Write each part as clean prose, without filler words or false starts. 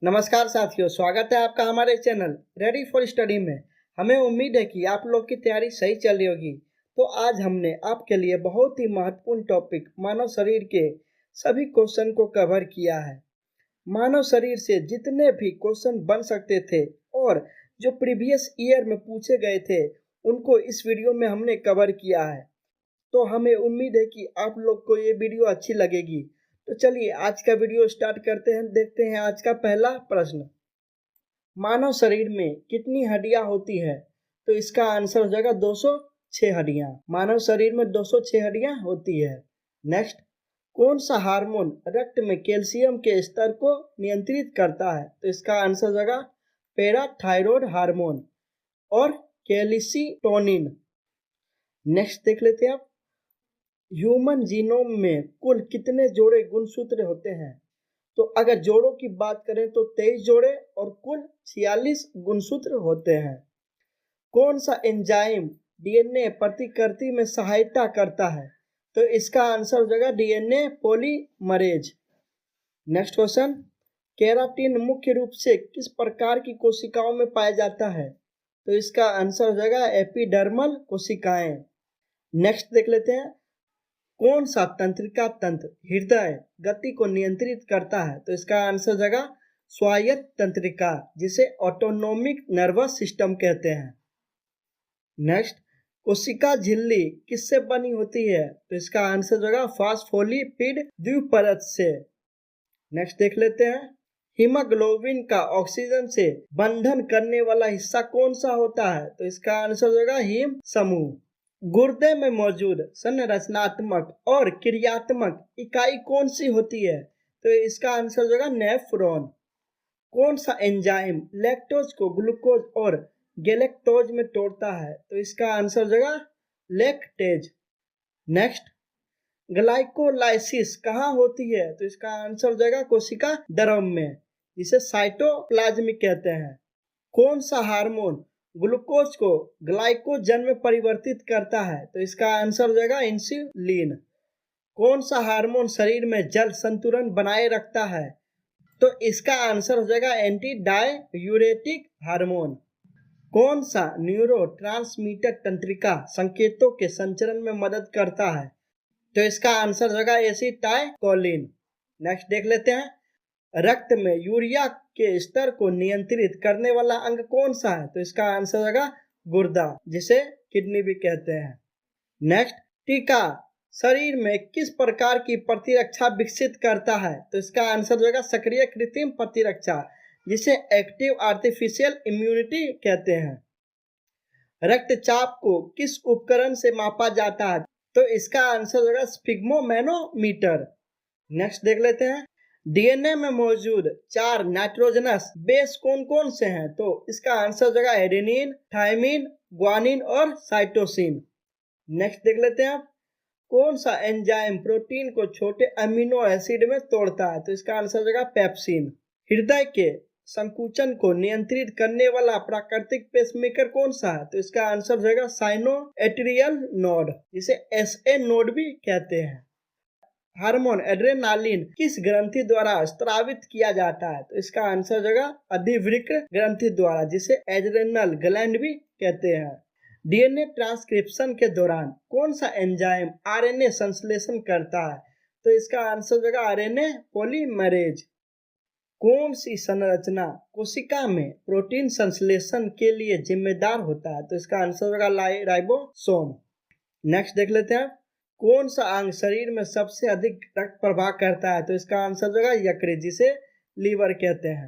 नमस्कार साथियों, स्वागत है आपका हमारे चैनल रेडी फॉर स्टडी में। हमें उम्मीद है कि आप लोग की तैयारी सही चल रही होगी। तो आज हमने आपके लिए बहुत ही महत्वपूर्ण टॉपिक मानव शरीर के सभी क्वेश्चन को कवर किया है। मानव शरीर से जितने भी क्वेश्चन बन सकते थे और जो प्रीवियस ईयर में पूछे गए थे उनको इस वीडियो में हमने कवर किया है। तो हमें उम्मीद है कि आप लोग को ये वीडियो अच्छी लगेगी। तो चलिए आज का वीडियो स्टार्ट करते हैं। देखते हैं आज का पहला प्रश्न। मानव शरीर में कितनी हड्डियां होती है? तो इसका आंसर हो जाएगा 206 हड्डियां। मानव शरीर में 206 हड्डियां होती है। नेक्स्ट, कौन सा हार्मोन रक्त में कैल्शियम के स्तर को नियंत्रित करता है? तो इसका आंसर हो जाएगा पैराथायरॉयड हार्मोन और कैल्शिटोनिन। नेक्स्ट देख लेते हैं आप, ह्यूमन जीनोम में कुल कितने जोड़े गुणसूत्र होते हैं? तो अगर जोड़ों की बात करें तो 23 जोड़े और कुल 46 गुणसूत्र होते हैं। कौन सा एंजाइम डीएनए प्रतिकृति में सहायता करता है? तो इसका आंसर हो जाएगा DNA polymerase. Next question, keratin मुख्य रूप से किस प्रकार की कोशिकाओं में पाया जाता है? तो इसका आंसर हो जाएगा एपिडर्मल कोशिकाएं। नेक्स्ट देख लेते हैं, कौन सा तंत्रिका तंत्र हृदय गति को नियंत्रित करता है? तो इसका आंसर हो जाएगा स्वायत्त तंत्रिका, जिसे ऑटोनोमिक नर्वस सिस्टम कहते हैं। नेक्स्ट, कोशिका झिल्ली किससे बनी होती है? तो इसका आंसर हो जाएगा फास्फोलिपिड द्विपरत से। नेक्स्ट देख लेते हैं, हीमोग्लोबिन का ऑक्सीजन से बंधन करने वाला हिस्सा कौन सा होता है? तो इसका आंसर हो जाएगा हिम समूह। गुर्दे में मौजूद संरचनात्मक और क्रियात्मक इकाई कौन सी होती है? तो इसका आंसर हो जाएगा नेफ्रॉन। कौन सा एंजाइम लैक्टोज को ग्लूकोज और गैलेक्टोज में तोड़ता है? तो इसका आंसर हो जाएगा लैक्टेज। नेक्स्ट, ग्लाइकोलाइसिस कहाँ होती है? तो इसका आंसर हो जाएगा कोशिका द्रव में, जिसे साइटोप्लाज्म कहते हैं। कौन सा हार्मोन ग्लूकोज को ग्लाइकोजन में परिवर्तित करता है? तो इसका आंसर हो जाएगा इंसुलिन। कौन सा हार्मोन शरीर में जल संतुलन बनाए रखता है? तो इसका आंसर हो जाएगा एंटी डाययूरेटिक हार्मोन। कौन सा न्यूरोट्रांसमीटर तंत्रिका संकेतों के संचरण में मदद करता है? तो इसका आंसर हो जाएगा एसिटाइलकोलिन। नेक्स्ट देख लेते हैं, रक्त में यूरिया के स्तर को नियंत्रित करने वाला अंग कौन सा है? तो इसका आंसर होगा गुर्दा, जिसे किडनी भी कहते हैं। नेक्स्ट, टीका शरीर में किस प्रकार की प्रतिरक्षा विकसित करता है? तो इसका आंसर होगा सक्रिय कृत्रिम प्रतिरक्षा, जिसे एक्टिव आर्टिफिशियल इम्यूनिटी कहते हैं। रक्तचाप को किस उपकरण से मापा जाता है? तो इसका आंसर होगा स्फिग्मोमैनोमीटर। नेक्स्ट देख लेते हैं, डीएनए में मौजूद 4 नाइट्रोजनस बेस कौन कौन से हैं? तो इसका आंसर हो जाएगा एडेनिन, थायमिन, ग्वानिन और साइटोसिन। नेक्स्ट देख लेते हैं आप, कौन सा एंजाइम प्रोटीन को छोटे अमीनो एसिड में तोड़ता है? तो इसका आंसर हो जाएगा पेप्सिन। हृदय के संकुचन को नियंत्रित करने वाला प्राकृतिक पेसमेकर कौन सा है? तो इसका आंसर हो जाएगा साइनोएट्रियल नोड, जिसे एसए नोड भी कहते हैं। हार्मोन एड्रेनालिन किस ग्रंथि द्वारा स्रावित किया जाता है? तो इसका आंसर हो जाएगा अधिवृक्क ग्रंथि द्वारा, जिसे एड्रेनल ग्लैंड भी कहते हैं। डीएनए ट्रांसक्रिप्शन के दौरान कौन सा एंजाइम आरएनए संश्लेषण करता है? तो इसका आंसर हो जाएगा आरएनए पॉलीमरेज। कौन सी संरचना कोशिका में प्रोटीन संश्लेषण के लिए जिम्मेदार होता है? तो इसका आंसर होगा राइबोसोम। नेक्स्ट देख लेते हैं, कौन सा अंग शरीर में सबसे अधिक रक्त प्रवाह करता है? तो इसका आंसर होगा यकृत, जिसे लीवर कहते हैं।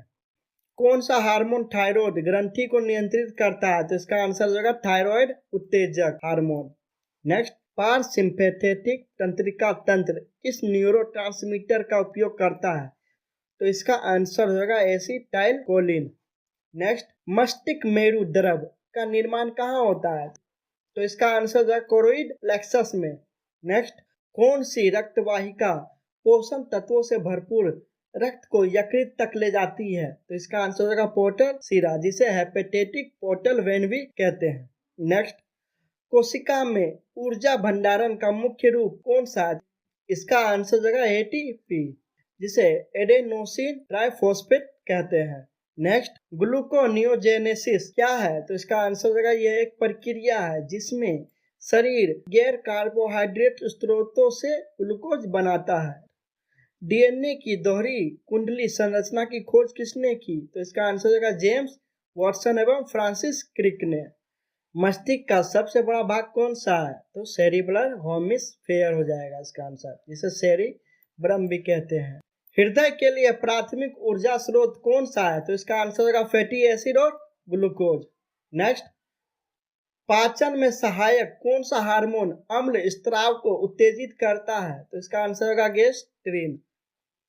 कौन सा हार्मोन थायराइड ग्रंथि को नियंत्रित करता है? तो इसका आंसर होगा थायराइड उत्तेजक हार्मोन। नेक्स्ट, पारसिम्पैथेटिक तंत्रिका तंत्र किस न्यूरोट्रांसमीटर का उपयोग करता है? तो इसका आंसर होगा एसिटाइलकोलिन। नेक्स्ट, मस्तिष्क मेरु द्रव का निर्माण कहाँ होता है? तो इसका आंसर है कोरोइड प्लेक्सस में। नेक्स्ट, कौन सी रक्तवाहिका पोषण तत्वों से भरपूर रक्त को यकृत तक ले जाती है? तो इसका आंसर होगा पोर्टल सिरा, जिसे हेपेटेटिक पोर्टल वेन भी कहते हैं। नेक्स्ट, कोशिका में ऊर्जा भंडारण का मुख्य रूप कौन सा है? इसका आंसर होगा एटीपी। जिसे एडेनोसिन ट्राइफॉस्फेट कहते हैं। नेक्स्ट, ग्लूकोनियोजेनेसिस क्या है? तो इसका आंसर हो जाएगा यह एक प्रक्रिया है जिसमें शरीर गैर कार्बोहाइड्रेट स्रोतों से ग्लूकोज बनाता है। डीएनए की दोहरी कुंडली संरचना की खोज किसने की? तो इसका आंसर हो जाएगा जेम्स वाटसन एवं फ्रांसिस क्रिक ने। मस्तिष्क का सबसे बड़ा भाग कौन सा है? तो सेरिब्रल हेमिस्फेयर हो जाएगा इसका आंसर, जिसे सेरिब्रम भी कहते हैं। हृदय के लिए प्राथमिक ऊर्जा स्रोत कौन सा है? तो इसका आंसर होगा फैटी एसिड और ग्लूकोज। नेक्स्ट, पाचन में सहायक कौन सा हार्मोन अम्ल स्त्राव को उत्तेजित करता है? तो इसका आंसर होगा गेस्ट्रिन।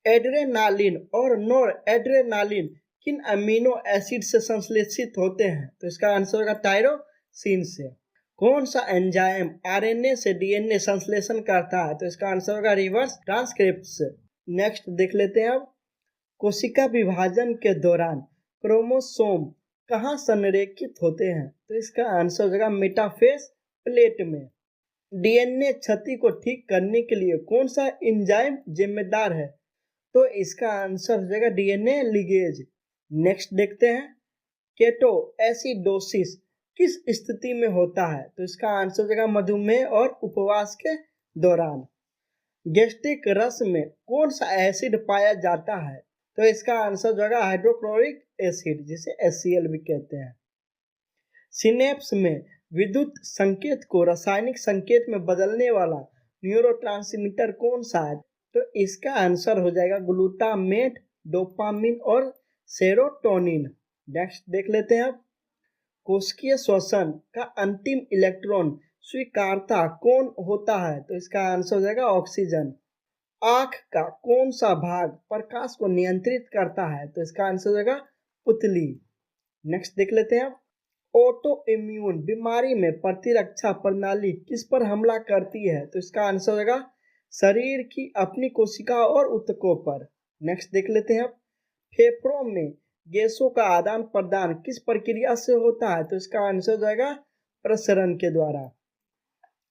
एड्रेनालिन और नोर एड्रेनालिन किन अमीनो एसिड से संश्लेषित होते हैं? तो इसका आंसर होगा टायरोसिन से। कौन सा एंजाइम आरएनए से डीएनए संश्लेषण करता है? तो इसका आंसर होगा रिवर्स ट्रांसक्रिप्शन। नेक्स्ट देख लेते हैं अब, कोशिका विभाजन के दौरान क्रोमोसोम कहाँ संरेखित होते हैं? तो इसका आंसर हो जाएगा मेटाफेस प्लेट में। डीएनए क्षति को ठीक करने के लिए कौन सा एंजाइम जिम्मेदार है? तो इसका आंसर हो जाएगा डीएनए लिगेज। नेक्स्ट देखते हैं, केटो एसिडोसिस किस स्थिति में होता है? तो इसका आंसर हो जाएगा मधुमेह और उपवास के दौरान। गैस्ट्रिक रस में कौन सा एसिड पाया जाता है? तो इसका आंसर हो जाएगा हाइड्रोक्लोरिक एसिड, जिसे HCl भी कहते हैं। सिनेप्स में विद्युत संकेत को रासायनिक संकेत में बदलने वाला न्यूरोट्रांसमीटर कौन सा है? तो इसका आंसर हो जाएगा ग्लूटामेट, डोपामिन और सेरोटोनिन। नेक्स्ट देख लेते हैं अब, कोशिकीय श्वसन का अंतिम इलेक्ट्रॉन स्वीकारता कौन होता है? तो इसका आंसर हो जाएगा ऑक्सीजन। आंख का कौन सा भाग प्रकाश को नियंत्रित करता है? तो इसका आंसर हो जाएगा पुतली। नेक्स्ट देख लेते हैं अब, ऑटो इम्यून बीमारी में प्रतिरक्षा प्रणाली किस पर हमला करती है? तो इसका आंसर होगा शरीर की अपनी कोशिका और ऊतकों पर। नेक्स्ट देख लेते हैं अब, फेफड़ों में गैसों का आदान प्रदान किस प्रक्रिया से होता है? तो इसका आंसर हो जाएगा प्रसरण के द्वारा।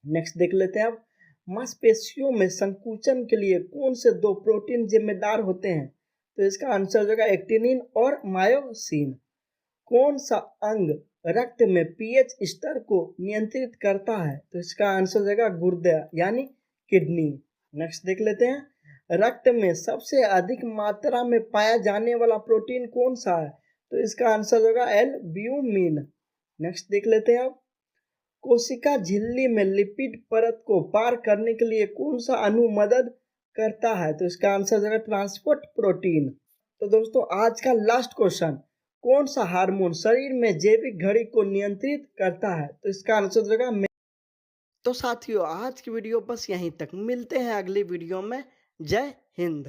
नेक्स्ट देख लेते हैं अब, मांसपेशियों में संकुचन के लिए कौन से दो प्रोटीन जिम्मेदार होते हैं? तो इसका आंसर हो जाएगा एक्टिनिन और मायोसिन। कौन सा अंग रक्त में पीएच स्तर को नियंत्रित करता है? तो इसका आंसर हो जाएगा गुर्दा यानी किडनी। नेक्स्ट देख लेते हैं, रक्त में सबसे अधिक मात्रा में पाया जाने वाला प्रोटीन कौन सा है? तो इसका आंसर होगा एल्ब्यूमिन। नेक्स्ट देख लेते हैं अब, कोशिका झिल्ली में लिपिड परत को पार करने के लिए कौन सा अणु मदद करता है? तो इसका आंसर हो जाएगा ट्रांसपोर्ट प्रोटीन। तो दोस्तों आज का लास्ट क्वेश्चन, कौन सा हार्मोन शरीर में जैविक घड़ी को नियंत्रित करता है? तो इसका आंसर हो जाएगा। तो साथियों आज की वीडियो बस यहीं तक, मिलते हैं अगली वीडियो में। जय हिंद।